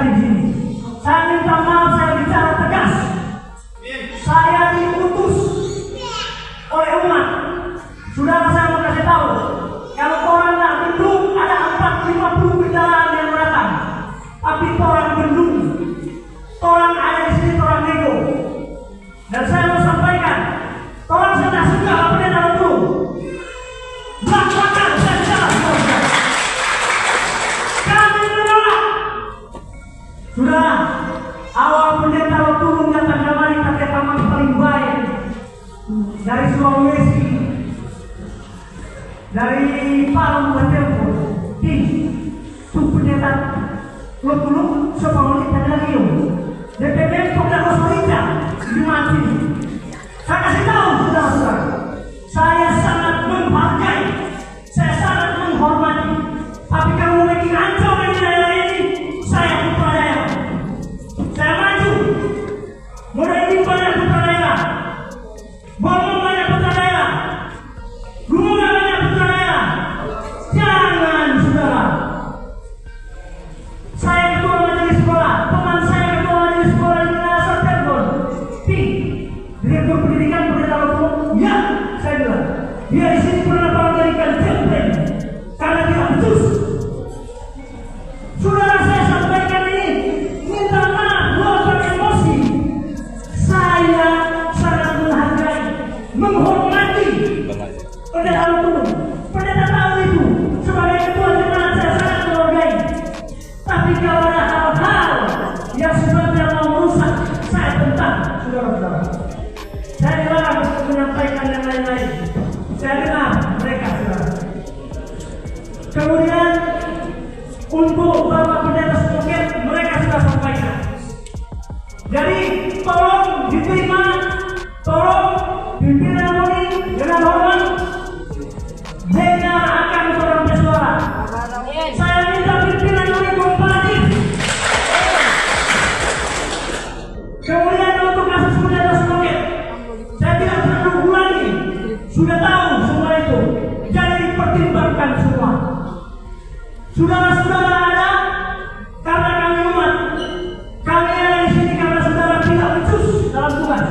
di sini. Saya minta maaf, saya bicara tegas. Saya diutus oleh umat. Saudara, saya mau kasih tahu, kalau orang nak bendung ada 450 kendaraan yang datang, tapi orang bendung, orang ada di sini, orang nego. Dan saya mau sampaikan, orang sudah suka apa yang dalam bendung. Belak-belakan saya bicara, kami menolak. Saudara, awal pendeta lo turun datang kemari pakai taman paling baik dari Sulawesi, dari Palu ke Tempo, itu pendeta lo turun sepuluh pada lagi lo. DPD sudah kesulitan di mati. Saya kasih tahu saudara-saudara, saya sangat menghargai, saya sangat menghormati. Tapi kalau mau bikin hancur di daerah ini, saya putra daerah. Saya maju. Mulai ini banyak putra daerah. Ngomong banyak putra daerah. Rumah banyak putra daerah. Jangan saudara. Saya ketua majelis sekolah. Teman saya ketua majelis sekolah di Nasar Telepon. Direktur pendidikan pendeta hukum. Ya, saya bilang. Dia di sini pernah menjadikan template karena tidak becus. Saudara, saya sampaikan ini, minta maaf, luapkan emosi. Saya sangat menghargai, menghormati pendeta hukum. Pendeta tahu itu. Sebagai ketua jemaat saya sangat menghargai. Tapi kalau ada hal-hal yang sebenarnya mau merusak, saya tentang, saudara-saudara. Saya dilarang menyampaikan yang lain-lain. Saya dengar mereka, saudara. Kemudian untuk Bapak Pendeta Semoga, mereka sudah sampaikan. Jadi tolong diterima, tolong pimpinan ini dengan hormat, dengar akan seorang bersuara. Saya minta pimpinan ini kooperatif. Kemudian untuk kasus Pendeta Semoga, saya tidak perlu ulangi, sudah tahu semua itu. Jadi dipertimbangkan semua. Saudara-saudara ada karena kami umat. Kami ada di sini karena saudara tidak becus dalam tugas.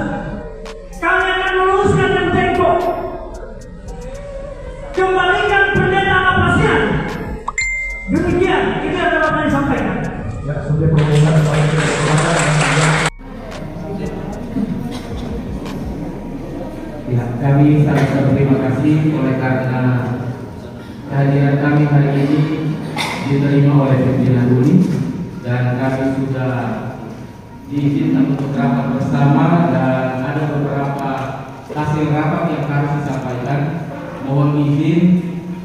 Kami akan meluruskan yang tempo. Kembalikan pendeta Lapasian. Demikian, ini adalah apa yang disampaikan. Ya, sudah pengumuman. Ya, kami sangat berterima kasih oleh karena kehadiran kami hari ini diterima oleh pimpinan UNI dan kami sudah diizinkan untuk rapat bersama dan ada beberapa hasil rapat yang harus disampaikan. Mohon izin,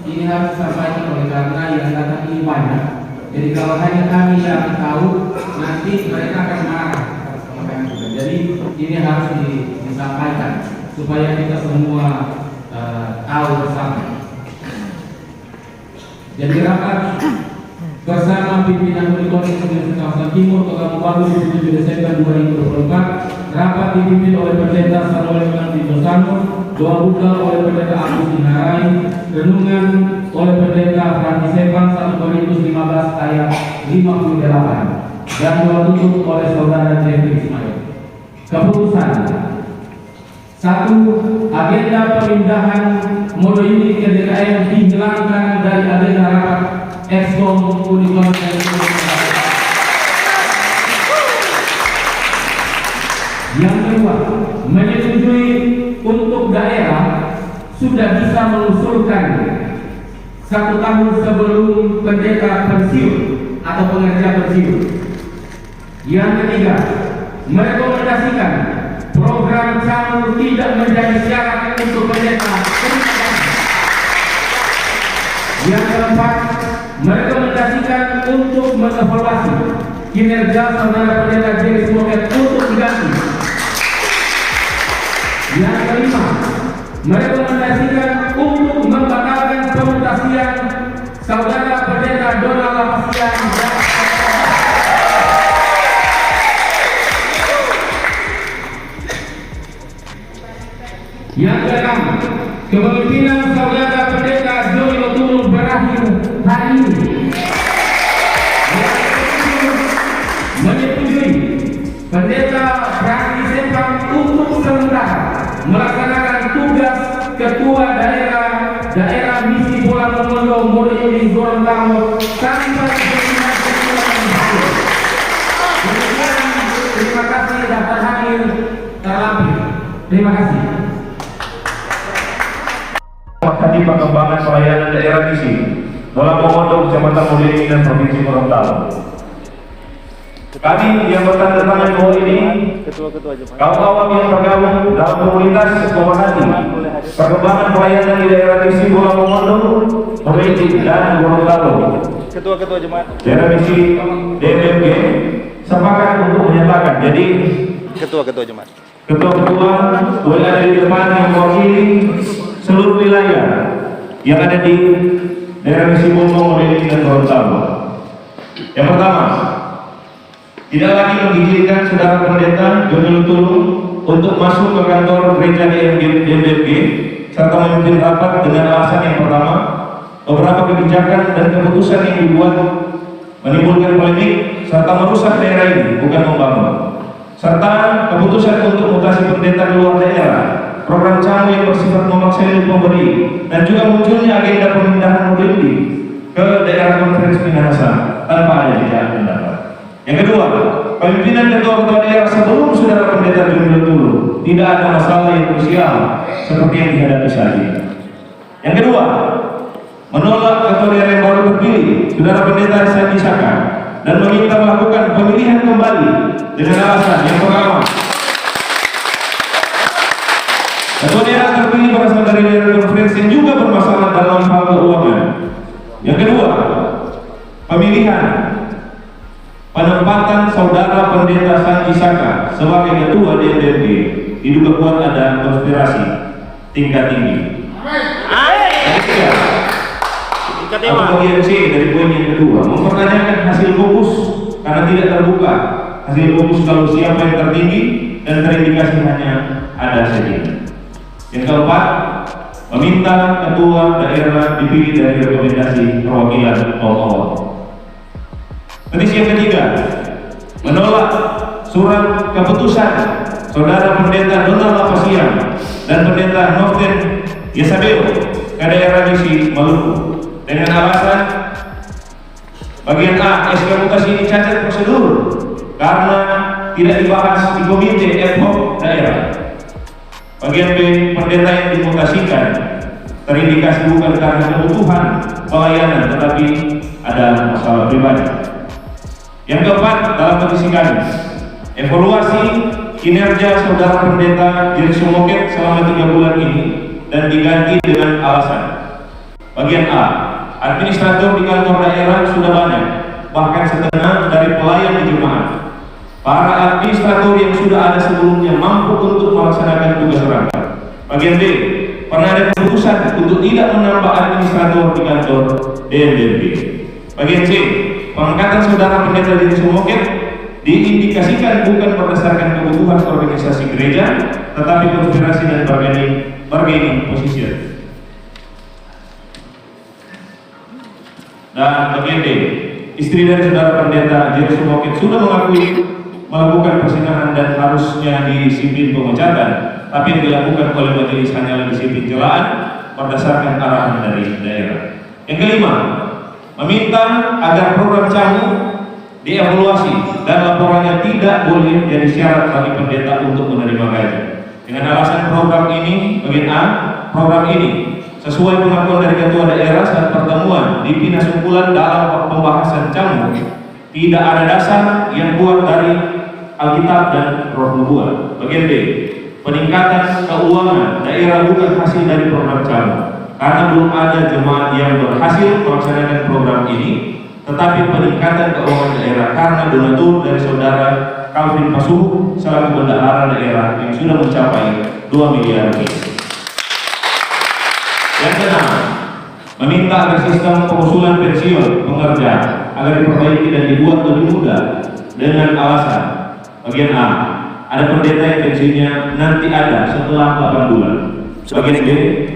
ini harus disampaikan oleh karena yang datang ini banyak. Jadi kalau hanya kami yang tahu, nanti mereka akan marah. Jadi ini harus disampaikan supaya kita semua tahu bersama. Jadi rapat bersama pimpinan Unikonsen Kawasan Timur Kota Palu 27 Desember 2024, rapat dipimpin oleh Pendeta Samuel Dosano, doa buka oleh Pendeta Agus Dinarai, renungan oleh Pendeta Francis Evans 1 Korintus 15 ayat 58, dan doa tutup oleh Saudara Jeffrey Ismail. Keputusan: 1. Agenda pemindahan mode ini ke DKM dihilangkan dari agenda rapat Exkom Unikonsen. Yang kedua, menyetujui untuk daerah sudah bisa mengusulkan 1 tahun sebelum pendeta pensiun atau pengerja pensiun. Yang ketiga, merekomendasikan program calon tidak menjadi syarat untuk pendeta. Yang keempat, merekomendasikan untuk mengevaluasi kinerja saudara pendeta James Moket untuk diganti. Yang kelima, merekomendasikan untuk membatalkan pemutasian saudara pendeta Donald Lapasian. Yang keenam, kepemimpinan saudara pendeta Joy Lotulung berakhir hari ini. Pendeta Brandi Sempang untuk sementara melaksanakan tugas Ketua Daerah Misi Bola Mongondo Modoyeni Gorontalo tanpa diskriminasi. Terima kasih daftar hadir terlampir. Terima kasih. Tadi pengembangan pelayanan daerah misi Bola Mongondo Kecamatan Modoyeni dan Provinsi Gorontalo. Kami yang bertandatangan bahwa ini kaum awam yang tergabung dalam komunitas pemerhati perkembangan pelayanan di daerah misi Bola Mongondo, Modoyeni dan Gorontalo. Ketua Jemaat Daerah misi DMG sepakat untuk menyatakan. Jadi Ketua Jemaat ketua-ketua boleh ada di depan yang mewakili seluruh wilayah yang ada di daerah misi Bola Modoyeni dan Gorontalo. Yang pertama, tidak lagi mengizinkan saudara pendeta Joni Lutulu untuk masuk ke kantor gereja DMG serta memimpin rapat dengan alasan yang pertama, beberapa kebijakan dan keputusan yang dibuat menimbulkan polemik serta merusak daerah ini, bukan membangun. Serta keputusan untuk mutasi pendeta di luar daerah, program camu yang bersifat memaksa pemberi, dan juga munculnya agenda pemindahan Modoyeni ke daerah konferensi Minahasa tanpa ada jejak pendapat. Yang kedua, pemimpinan ketua-ketua daerah sebelum saudara pendeta Joni Lutulu tidak ada masalah yang krusial seperti yang dihadapi saat ini. Yang kedua, menolak ketua daerah yang baru terpilih, saudara pendeta Sanji Saka, dan meminta melakukan pemilihan kembali dengan alasan yang pertama, ketua daerah terpilih berasal dari daerah konferensi yang juga bermasalah dalam hal keuangan. Yang kedua, pemilihan penempatan saudara pendeta Sanji Saka sebagai ketua DMG diduga kuat ada konspirasi tingkat tinggi. Atau bagian C dari poin yang kedua, mempertanyakan hasil fokus karena tidak terbuka hasil fokus kalau siapa yang tertinggi dan terindikasi hanya ada saja. Yang keempat, meminta ketua daerah dipilih dari rekomendasi perwakilan awal. Petisi yang ketiga, menolak surat keputusan saudara pendeta Donald Lapasian dan pendeta Novden Yesabel ke daerah misi Maluku dengan alasan bagian A, SK mutasi ini cacat prosedur karena tidak dibahas di komite ad hoc daerah. Bagian B, pendeta yang dimutasikan terindikasi bukan karena kebutuhan pelayanan tetapi ada masalah pribadi. Yang keempat, dalam petisi kami, evaluasi kinerja saudara pendeta Jerry Sumoket selama 3 bulan ini dan diganti dengan alasan. Bagian A, administrator di kantor daerah sudah banyak, bahkan setengah dari pelayan di jemaat. Para administrator yang sudah ada sebelumnya mampu untuk melaksanakan tugas rangka. Bagian B, pernah ada keputusan untuk tidak menambah administrator di kantor DMG. Bagian C, pengangkatan saudara pendeta Jerry Sumoket diindikasikan bukan berdasarkan kebutuhan organisasi gereja, tetapi konspirasi dan bargaining position. Dan bagian D, istri dari saudara pendeta Jerry Sumoket sudah mengakui melakukan persinahan dan harusnya disiplin pemecatan, tapi yang dilakukan oleh majelis hanyalah disiplin celaan berdasarkan arahan dari daerah. Yang kelima, meminta agar program camu dievaluasi dan laporannya tidak boleh jadi syarat bagi pendeta untuk menerima gaji. Dengan alasan program ini, bagian A, program ini sesuai pengakuan dari ketua daerah saat pertemuan di Pina Sungkulan dalam pembahasan camu, tidak ada dasar yang kuat dari Alkitab dan Roh Nubuat. Bagian B, peningkatan keuangan daerah bukan hasil dari program camu, karena belum ada jemaat yang berhasil melaksanakan program ini, tetapi peningkatan keuangan daerah karena donatur dari saudara Calvin Pasuhu selaku bendahara daerah yang sudah mencapai 2 miliar rupiah. Yang keenam, meminta agar sistem pengusulan pensiun pengerja agar diperbaiki dan dibuat lebih mudah dengan alasan bagian A, ada pendeta yang pensiunnya nanti ada setelah 8 bulan. Bagian B,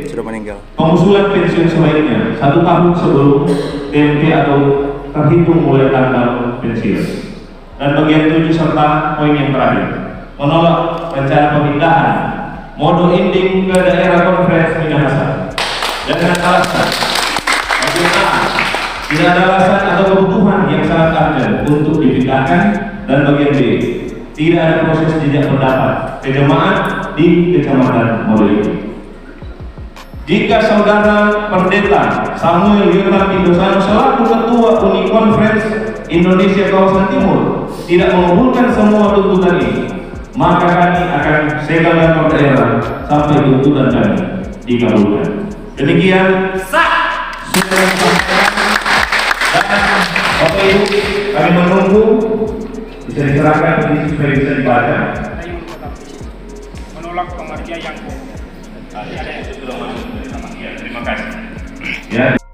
sudah meninggal. Pengusulan pensiun sebaiknya 1 tahun sebelum TMT atau terhitung mulai tanggal pensiun. dan bagian 7 serta poin yang terakhir, menolak rencana pemindahan Modo Inding ke daerah Konferensi Minahasa dengan alasan bagian A, tidak ada alasan atau kebutuhan yang sangat urgent untuk dipindahkan, dan bagian B, tidak ada proses jejak pendapat kejemaat di Kecamatan Modo Inding. Jika Saudara Pendeta Samuel Yonatan Pindosano selaku Ketua Uni Conference Indonesia Kawasan Timur tidak mengabulkan semua tuntutan ini, maka kami akan segel kantor daerah sampai tuntutan kami dikabulkan. Demikian sah surat pernyataan, dan Bapak Ibu kami menunggu bisa diserahkan supaya bisa dibaca. Menolak pengertian yang Ada yang sudah masuk. Terima kasih. Ya.